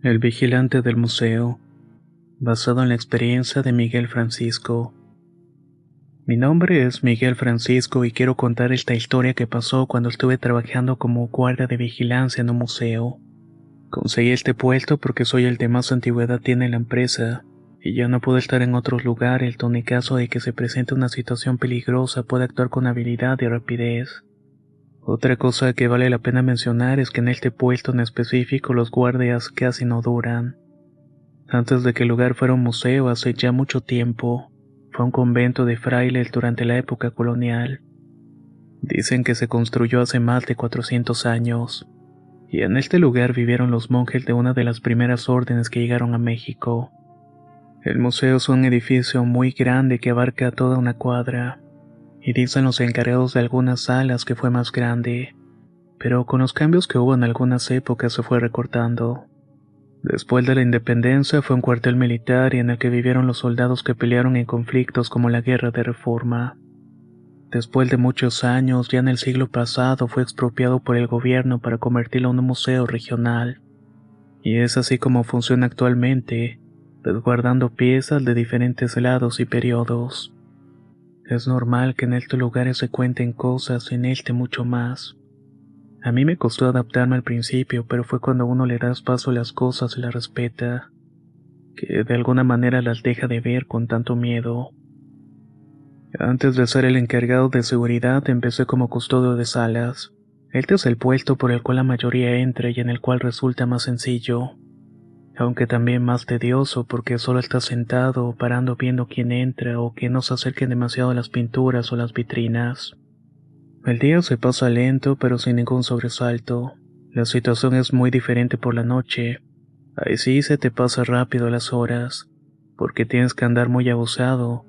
El vigilante del museo, basado en la experiencia de Miguel Francisco. Mi nombre es Miguel Francisco y quiero contar esta historia que pasó cuando estuve trabajando como guardia de vigilancia en un museo. Conseguí este puesto porque soy el que más antigüedad tiene la empresa, y ya no puedo estar en otros lugares donde en caso de que se presente una situación peligrosa pueda actuar con habilidad y rapidez. Otra cosa que vale la pena mencionar es que en este puesto en específico los guardias casi no duran. Antes de que el lugar fuera un museo hace ya mucho tiempo, fue un convento de frailes durante la época colonial. Dicen que se construyó hace más de 400 años, y en este lugar vivieron los monjes de una de las primeras órdenes que llegaron a México. El museo es un edificio muy grande que abarca toda una cuadra, y dicen los encargados de algunas salas que fue más grande, pero con los cambios que hubo en algunas épocas se fue recortando. Después de la independencia fue un cuartel militar y en el que vivieron los soldados que pelearon en conflictos como la Guerra de Reforma. Después de muchos años, ya en el siglo pasado, fue expropiado por el gobierno para convertirlo en un museo regional. Y es así como funciona actualmente, resguardando piezas de diferentes lados y periodos. Es normal que en estos lugares se cuenten cosas y en este mucho más. A mí me costó adaptarme al principio, pero fue cuando uno le das paso a las cosas y las respeta, que de alguna manera las deja de ver con tanto miedo. Antes de ser el encargado de seguridad, empecé como custodio de salas. Este es el puesto por el cual la mayoría entra y en el cual resulta más sencillo, aunque también más tedioso porque solo estás sentado o parando viendo quién entra o que no se acerquen demasiado a las pinturas o las vitrinas. El día se pasa lento pero sin ningún sobresalto. La situación es muy diferente por la noche. Ahí sí se te pasa rápido las horas, porque tienes que andar muy abusado.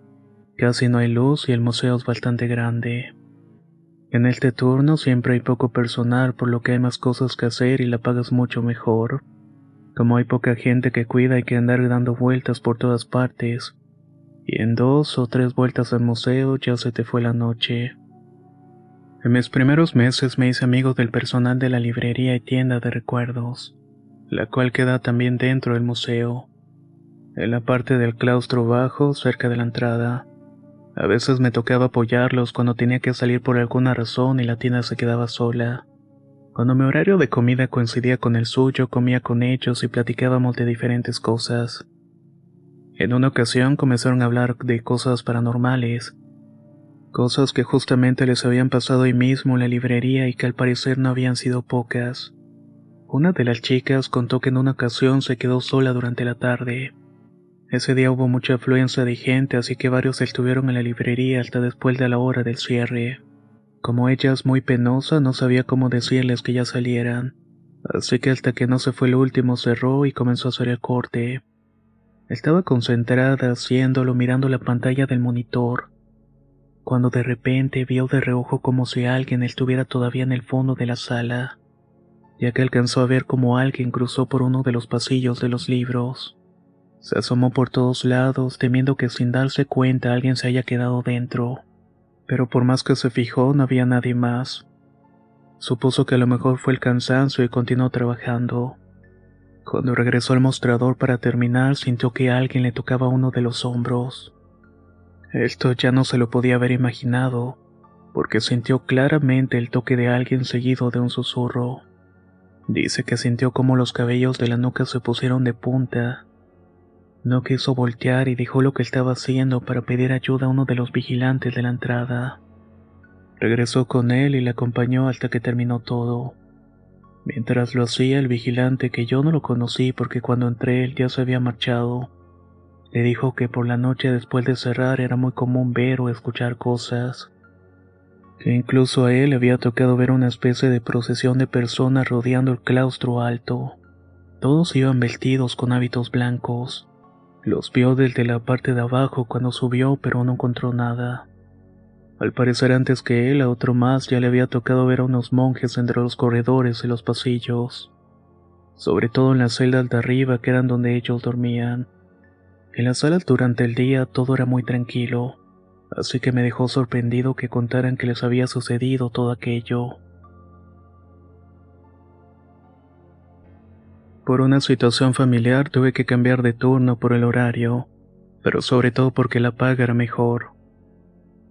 Casi no hay luz y el museo es bastante grande. En este turno siempre hay poco personal, por lo que hay más cosas que hacer y la pagas mucho mejor. Como hay poca gente que cuida, hay que andar dando vueltas por todas partes. Y en 2 o 3 vueltas al museo ya se te fue la noche. En mis primeros meses me hice amigo del personal de la librería y tienda de recuerdos, la cual queda también dentro del museo, en la parte del claustro bajo, cerca de la entrada. A veces me tocaba apoyarlos cuando tenía que salir por alguna razón y la tienda se quedaba sola. Cuando mi horario de comida coincidía con el suyo, comía con ellos y platicábamos de diferentes cosas. En una ocasión comenzaron a hablar de cosas paranormales, cosas que justamente les habían pasado ahí mismo en la librería y que al parecer no habían sido pocas. Una de las chicas contó que en una ocasión se quedó sola durante la tarde. Ese día hubo mucha afluencia de gente, así que varios estuvieron en la librería hasta después de la hora del cierre. Como ella es muy penosa, no sabía cómo decirles que ya salieran, así que hasta que no se fue el último cerró y comenzó a hacer el corte. Estaba concentrada haciéndolo mirando la pantalla del monitor, cuando de repente vio de reojo como si alguien estuviera todavía en el fondo de la sala, ya que alcanzó a ver como alguien cruzó por uno de los pasillos de los libros. Se asomó por todos lados, temiendo que sin darse cuenta alguien se haya quedado dentro, pero por más que se fijó no había nadie más. Supuso que a lo mejor fue el cansancio y continuó trabajando. Cuando regresó al mostrador para terminar, sintió que alguien le tocaba uno de los hombros. Esto ya no se lo podía haber imaginado, porque sintió claramente el toque de alguien seguido de un susurro. Dice que sintió como los cabellos de la nuca se pusieron de punta. No quiso voltear y dejó lo que estaba haciendo para pedir ayuda a uno de los vigilantes de la entrada. Regresó con él y le acompañó hasta que terminó todo. Mientras lo hacía, el vigilante, que yo no lo conocí porque cuando entré él ya se había marchado, le dijo que por la noche después de cerrar era muy común ver o escuchar cosas, que incluso a él le había tocado ver una especie de procesión de personas rodeando el claustro alto. Todos iban vestidos con hábitos blancos. Los vio desde la parte de abajo cuando subió, pero no encontró nada. Al parecer antes que él, a otro más ya le había tocado ver a unos monjes entre los corredores y los pasillos, sobre todo en las celdas de arriba que eran donde ellos dormían. En las salas durante el día todo era muy tranquilo, así que me dejó sorprendido que contaran que les había sucedido todo aquello. Por una situación familiar tuve que cambiar de turno por el horario, pero sobre todo porque la paga era mejor.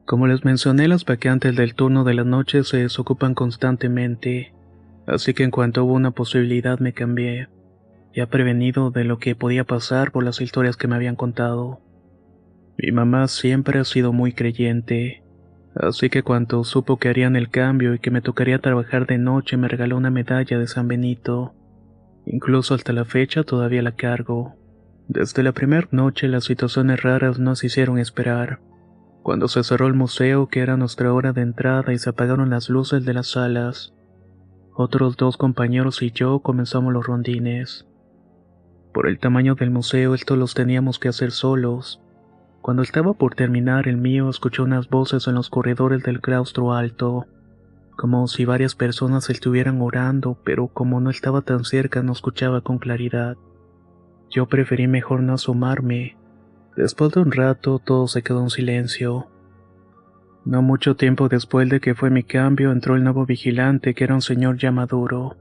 Como les mencioné, las vacantes del turno de la noche se desocupan constantemente, así que en cuanto hubo una posibilidad me cambié, ya prevenido de lo que podía pasar por las historias que me habían contado. Mi mamá siempre ha sido muy creyente, así que cuando supo que harían el cambio y que me tocaría trabajar de noche me regaló una medalla de San Benito. Incluso hasta la fecha todavía la cargo. Desde la primera noche las situaciones raras no se hicieron esperar. Cuando se cerró el museo, que era nuestra hora de entrada, y se apagaron las luces de las salas, otros 2 compañeros y yo comenzamos los rondines. Por el tamaño del museo, estos los teníamos que hacer solos. Cuando estaba por terminar el mío, escuché unas voces en los corredores del claustro alto, como si varias personas estuvieran orando, pero como no estaba tan cerca no escuchaba con claridad. Yo preferí mejor no asomarme. Después de un rato todo se quedó en silencio. No mucho tiempo después de que fue mi cambio entró el nuevo vigilante, que era un señor ya maduro.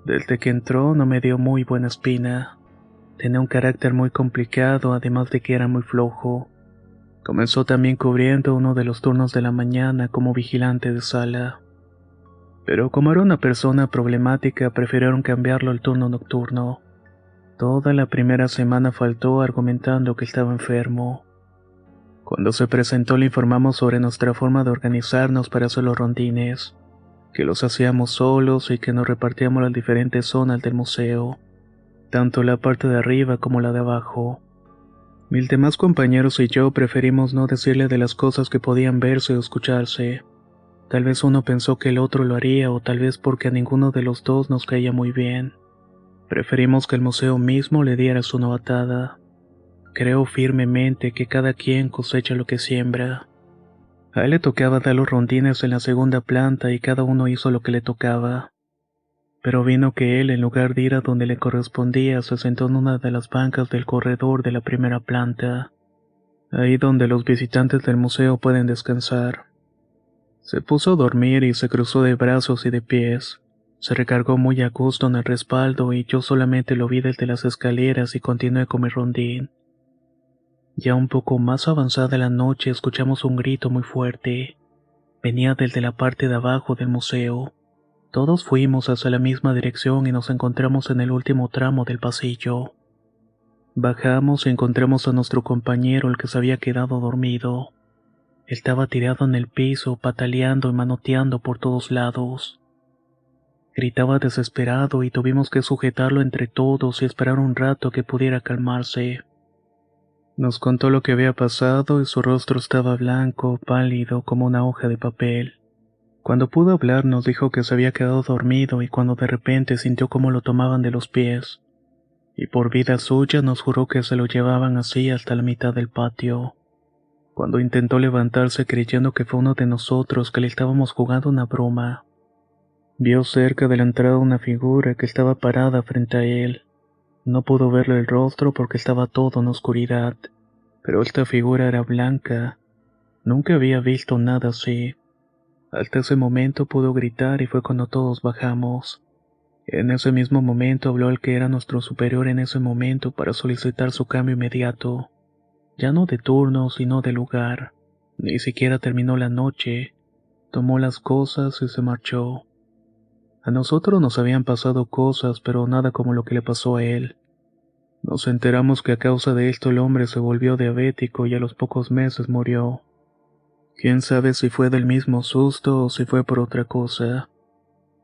Desde que entró no me dio muy buena espina. Tenía un carácter muy complicado, además de que era muy flojo. Comenzó también cubriendo uno de los turnos de la mañana como vigilante de sala. Pero como era una persona problemática, prefirieron cambiarlo al turno nocturno. Toda la primera semana faltó argumentando que estaba enfermo. Cuando se presentó le informamos sobre nuestra forma de organizarnos para hacer los rondines, que los hacíamos solos y que nos repartíamos las diferentes zonas del museo, tanto la parte de arriba como la de abajo. Mis demás compañeros y yo preferimos no decirle de las cosas que podían verse o escucharse. Tal vez uno pensó que el otro lo haría, o tal vez porque a ninguno de los dos nos caía muy bien. Preferimos que el museo mismo le diera su novatada. Creo firmemente que cada quien cosecha lo que siembra. A él le tocaba dar los rondines en la segunda planta y cada uno hizo lo que le tocaba. Pero vino que él, en lugar de ir a donde le correspondía, se sentó en una de las bancas del corredor de la primera planta, ahí donde los visitantes del museo pueden descansar. Se puso a dormir y se cruzó de brazos y de pies. Se recargó muy a gusto en el respaldo y yo solamente lo vi desde las escaleras y continué con mi rondín. Ya un poco más avanzada la noche escuchamos un grito muy fuerte. Venía desde la parte de abajo del museo. Todos fuimos hacia la misma dirección y nos encontramos en el último tramo del pasillo. Bajamos y encontramos a nuestro compañero, el que se había quedado dormido. Estaba tirado en el piso, pataleando y manoteando por todos lados. Gritaba desesperado y tuvimos que sujetarlo entre todos y esperar un rato que pudiera calmarse. Nos contó lo que había pasado y su rostro estaba blanco, pálido como una hoja de papel. Cuando pudo hablar nos dijo que se había quedado dormido y cuando de repente sintió cómo lo tomaban de los pies. Y por vida suya nos juró que se lo llevaban así hasta la mitad del patio. Cuando intentó levantarse creyendo que fue uno de nosotros, que le estábamos jugando una broma, vio cerca de la entrada una figura que estaba parada frente a él. No pudo verle el rostro porque estaba todo en oscuridad, pero esta figura era blanca. Nunca había visto nada así. Hasta ese momento pudo gritar y fue cuando todos bajamos. En ese mismo momento habló el que era nuestro superior en ese momento para solicitar su cambio inmediato. Ya no de turno, sino de lugar. Ni siquiera terminó la noche. Tomó las cosas y se marchó. A nosotros nos habían pasado cosas, pero nada como lo que le pasó a él. Nos enteramos que a causa de esto el hombre se volvió diabético y a los pocos meses murió. Quién sabe si fue del mismo susto o si fue por otra cosa.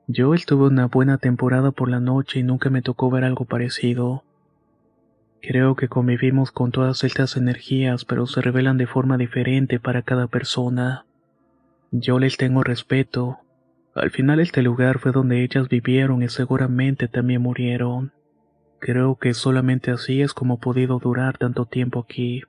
Yo estuve una buena temporada por la noche y nunca me tocó ver algo parecido. Creo que convivimos con todas estas energías, pero se revelan de forma diferente para cada persona. Yo les tengo respeto. Al final este lugar fue donde ellas vivieron y seguramente también murieron. Creo que solamente así es como he podido durar tanto tiempo aquí.